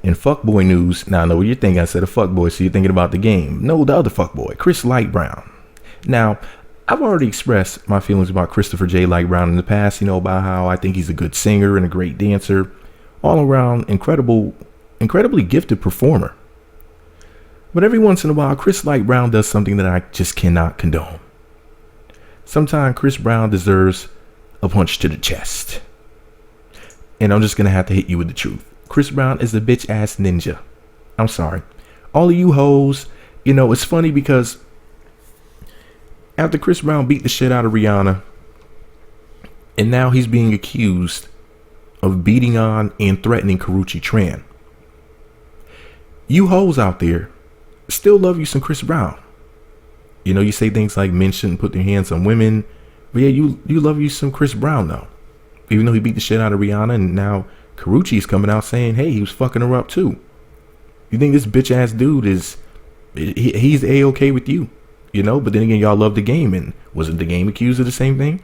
In fuckboy news, now I know what you're thinking. I said a fuckboy, so you're thinking about the game. No, the other fuckboy, Chris Light Brown. Now, I've already expressed my feelings about Christopher J. Light Brown in the past, you know, about how I think he's a good singer and a great dancer, all around incredibly gifted performer. But every once in a while, Chris Light Brown does something that I just cannot condone. Sometimes Chris Brown deserves a punch to the chest. And I'm just going to have to hit you with the truth. Chris Brown is a bitch ass ninja. I'm sorry. All of you hoes, you know, it's funny because after Chris Brown beat the shit out of Rihanna, and now he's being accused of beating on and threatening Karrueche Tran. You hoes out there still love you some Chris Brown. You know, you say things like men shouldn't put their hands on women. But yeah, you love you some Chris Brown though. Even though he beat the shit out of Rihanna, and now Karrueche is coming out saying, hey, he was fucking her up too. You think this bitch ass dude he's A-okay with you, you know? But then again, y'all love the game, and wasn't the game accused of the same thing?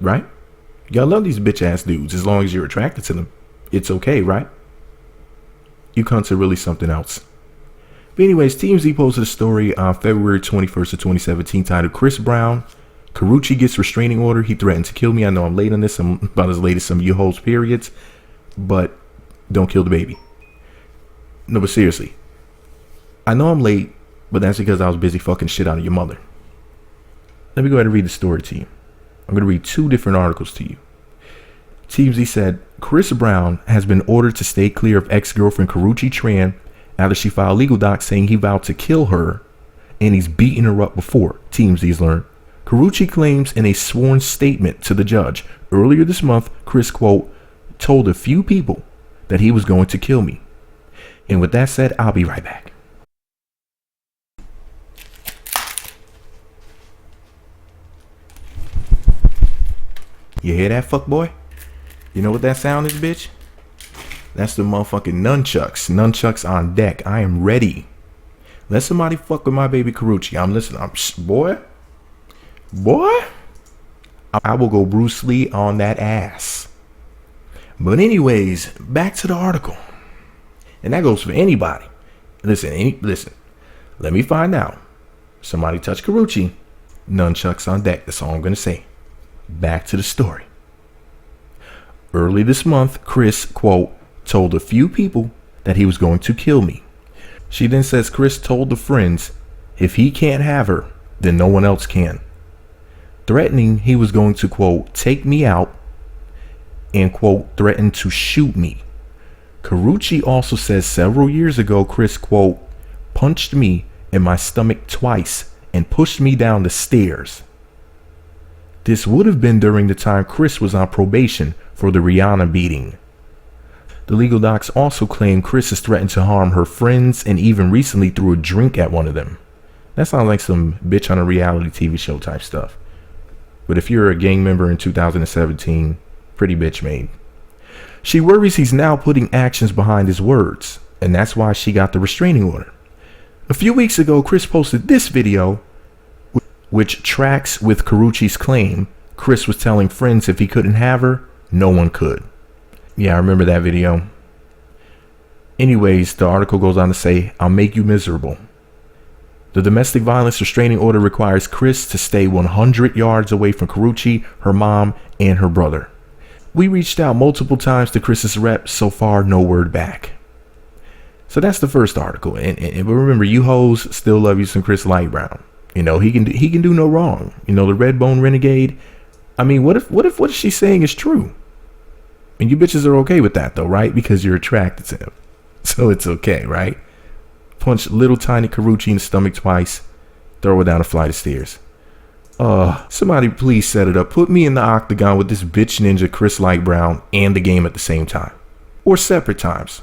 Right? Y'all love these bitch ass dudes as long as you're attracted to them. It's okay, right? You cunts are really something else. But anyways, TMZ posted a story on February 21st of 2017 titled Chris Brown, Karrueche gets restraining order. He threatened to kill me. I know I'm late on this. I'm about as late as some of you hoes periods. But don't kill the baby. No, but seriously. I know I'm late, but that's because I was busy fucking shit out of your mother. Let me go ahead and read the story to you. I'm going to read two different articles to you. TMZ said, Chris Brown has been ordered to stay clear of ex-girlfriend Karrueche Tran after she filed legal docs saying he vowed to kill her and he's beaten her up before, TMZ's learned. Karrueche claims in a sworn statement to the judge earlier this month, Chris, quote, told a few people that he was going to kill me. And with that said, I'll be right back. You hear that, fuck boy? You know what that sound is, bitch? That's the motherfucking nunchucks. Nunchucks on deck. I am ready. Let somebody fuck with my baby Karrueche. I'm listening. Boy, I will go Bruce Lee on that ass. But anyways, back to the article. And that goes for anybody. Listen. Let me find out. Somebody touch Karrueche. Nunchucks on deck. That's all I'm going to say. Back to the story. Early this month, Chris, quote, told a few people that he was going to kill me. She then says Chris told the friends if he can't have her, then no one else can. Threatening he was going to, quote, take me out and, quote, threaten to shoot me. Karrueche also says several years ago, Chris, quote, punched me in my stomach twice and pushed me down the stairs. This would have been during the time Chris was on probation for the Rihanna beating. The legal docs also claim Chris has threatened to harm her friends and even recently threw a drink at one of them. That sounds like some bitch on a reality TV show type stuff. But if you're a gang member in 2017, pretty bitch made. She worries he's now putting actions behind his words, and that's why she got the restraining order. A few weeks ago, Chris posted this video, which tracks with Karrueche's claim Chris was telling friends if he couldn't have her, no one could. Yeah, I remember that video. Anyways, the article goes on to say, I'll make you miserable. The domestic violence restraining order requires Chris to stay 100 yards away from Karrueche, her mom, and her brother. We reached out multiple times to Chris's rep. So far, no word back. So that's the first article. And remember, you hoes still love you some Chris Light Brown. You know, he can do no wrong. You know, the Redbone renegade. I mean, what if she's saying is true? And you bitches are okay with that though, right? Because you're attracted to him. So it's okay, right? Punch little tiny Karrueche in the stomach twice. Throw her down a flight of stairs. Somebody please set it up. Put me in the octagon with this bitch ninja Chris Light Brown and the game at the same time. Or separate times.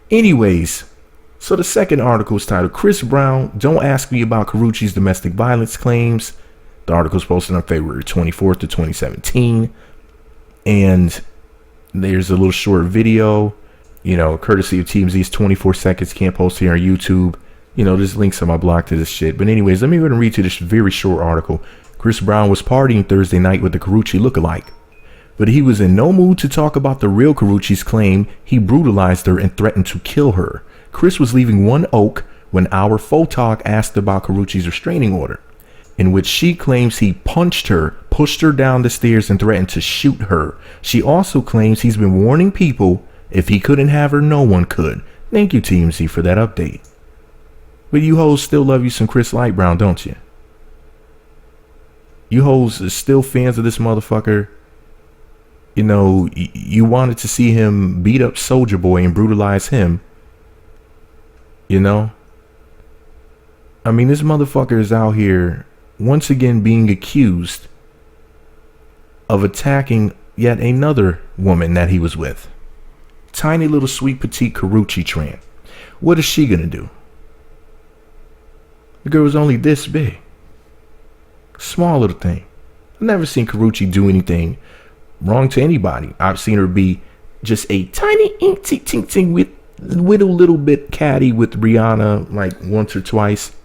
Anyways, so the second article is titled Chris Brown, Don't Ask Me About Karrueche's Domestic Violence Claims. The article is posted on February 24th of 2017. And there's a little short video, you know, courtesy of TMZ's 24 seconds, can't post here on YouTube. You know, there's links on my blog to this shit. But anyways, let me go ahead and read to this very short article. Chris Brown was partying Thursday night with the Karrueche lookalike. But he was in no mood to talk about the real Karrueche's claim he brutalized her and threatened to kill her. Chris was leaving One Oak when our photog asked about Karrueche's restraining order, in which she claims he punched her, pushed her down the stairs, and threatened to shoot her. She also claims he's been warning people if he couldn't have her, no one could. Thank you, TMZ, for that update. But you hoes still love you some Chris Lightbrown, don't you? You hoes are still fans of this motherfucker. You know, you wanted to see him beat up Soulja Boy and brutalize him. You know? I mean, this motherfucker is out here once again being accused of attacking yet another woman that he was with. Tiny little sweet petite Karrueche Tran. What is she gonna do? The girl was only this big. Small little thing. I've never seen Karrueche do anything wrong to anybody. I've seen her be just a tiny inky tink ting with a little bit catty with Rihanna like once or twice.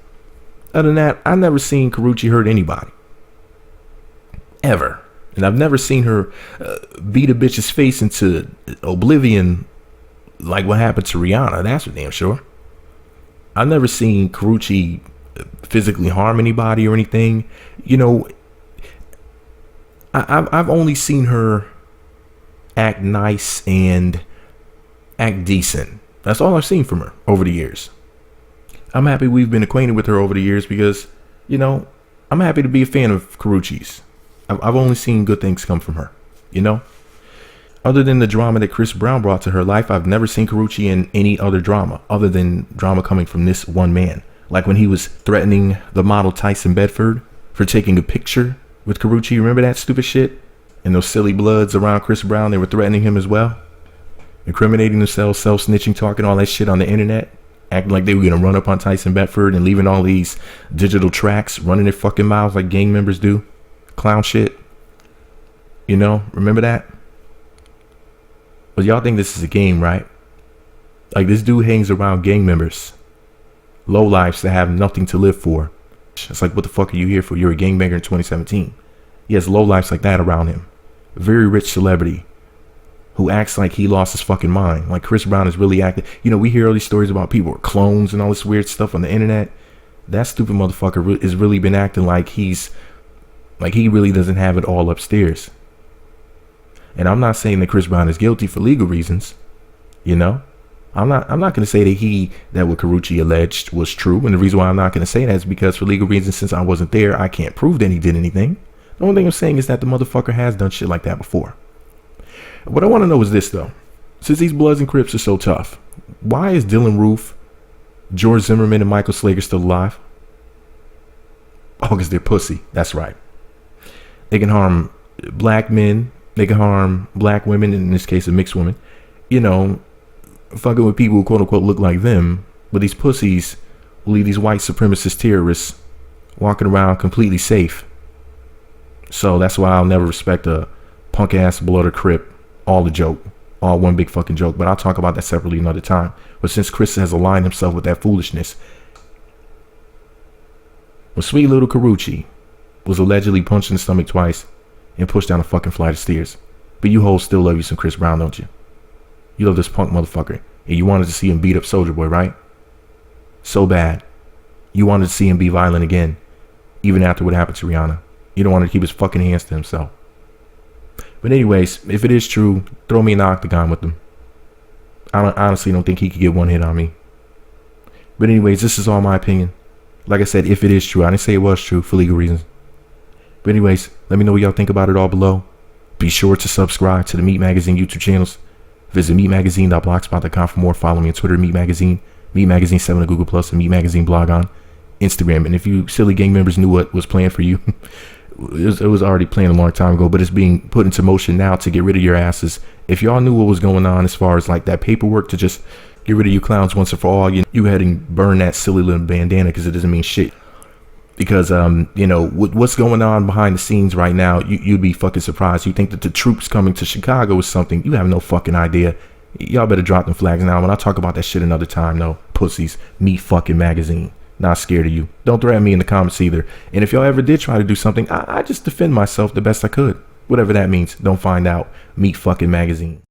Other than that, I've never seen Karrueche hurt anybody. Ever. And I've never seen her beat a bitch's face into oblivion like what happened to Rihanna. That's for damn sure. I've never seen Karrueche physically harm anybody or anything. You know, I've only seen her act nice and act decent. That's all I've seen from her over the years. I'm happy we've been acquainted with her over the years because, you know, I'm happy to be a fan of Karrueche's. I've only seen good things come from her, you know? Other than the drama that Chris Brown brought to her life, I've never seen Karrueche in any other drama other than drama coming from this one man. Like when he was threatening the model Tyson Bedford for taking a picture with Karrueche. Remember that stupid shit? And those silly bloods around Chris Brown, they were threatening him as well. Incriminating themselves, self-snitching, talking all that shit on the internet. Acting like they were going to run up on Tyson Bedford and leaving all these digital tracks running their fucking mouths like gang members do. Clown shit. You know, remember that? But y'all think this is a game, right? Like this dude hangs around gang members. Lowlifes that have nothing to live for. It's like, what the fuck are you here for? You're a gangbanger in 2017. He has lowlifes like that around him. A very rich celebrity who acts like he lost his fucking mind. Like Chris Brown is really acting. You know, we hear all these stories about people with clones and all this weird stuff on the internet. That stupid motherfucker has really been acting like he really doesn't have it all upstairs. And I'm not saying that Chris Brown is guilty for legal reasons. You know, I'm not going to say that what Karrueche alleged was true. And the reason why I'm not going to say that is because for legal reasons, since I wasn't there, I can't prove that he did anything. The only thing I'm saying is that the motherfucker has done shit like that before. What I want to know is this, though. Since these Bloods and Crips are so tough, why is Dylan Roof, George Zimmerman, and Michael Slager still alive? Oh, because they're pussy. That's right. They can harm black men. They can harm black women, in this case, a mixed woman. You know, fucking with people who quote unquote look like them. But these pussies will leave these white supremacist terrorists walking around completely safe. So that's why I'll never respect a punk ass Blood or Crip. All a joke. All one big fucking joke. But I'll talk about that separately another time. But since Chris has aligned himself with that foolishness, when sweet little Karrueche was allegedly punched in the stomach twice and pushed down a fucking flight of stairs. But you hoes still love you some Chris Brown, don't you? You love this punk motherfucker. And you wanted to see him beat up Soulja Boy, right? So bad. You wanted to see him be violent again. Even after what happened to Rihanna. You don't want to keep his fucking hands to himself. But anyways, if it is true, throw me in the octagon with him. I honestly don't think he could get one hit on me. But anyways, this is all my opinion. Like I said, if it is true. I didn't say it was true for legal reasons. But anyways, let me know what y'all think about it all below. Be sure to subscribe to the Meat Magazine YouTube channels. Visit meatmagazine.blogspot.com for more. Follow me on Twitter, Meat Magazine, Meat Magazine 7 on Google+, and Meat Magazine blog on Instagram. And if you silly gang members knew what was planned for you, it was already planned a long time ago, but it's being put into motion now to get rid of your asses. If y'all knew what was going on as far as like that paperwork to just get rid of you clowns once and for all, you had to burn that silly little bandana because it doesn't mean shit. Because, you know, what's going on behind the scenes right now, you'd be fucking surprised. You think that the troops coming to Chicago is something. You have no fucking idea. Y'all better drop them flags now. When I talk about that shit another time, though, pussies, Meat fucking Magazine. Not scared of you. Don't threaten me in the comments either. And if y'all ever did try to do something, I just defend myself the best I could. Whatever that means. Don't find out. Meet fucking magazine.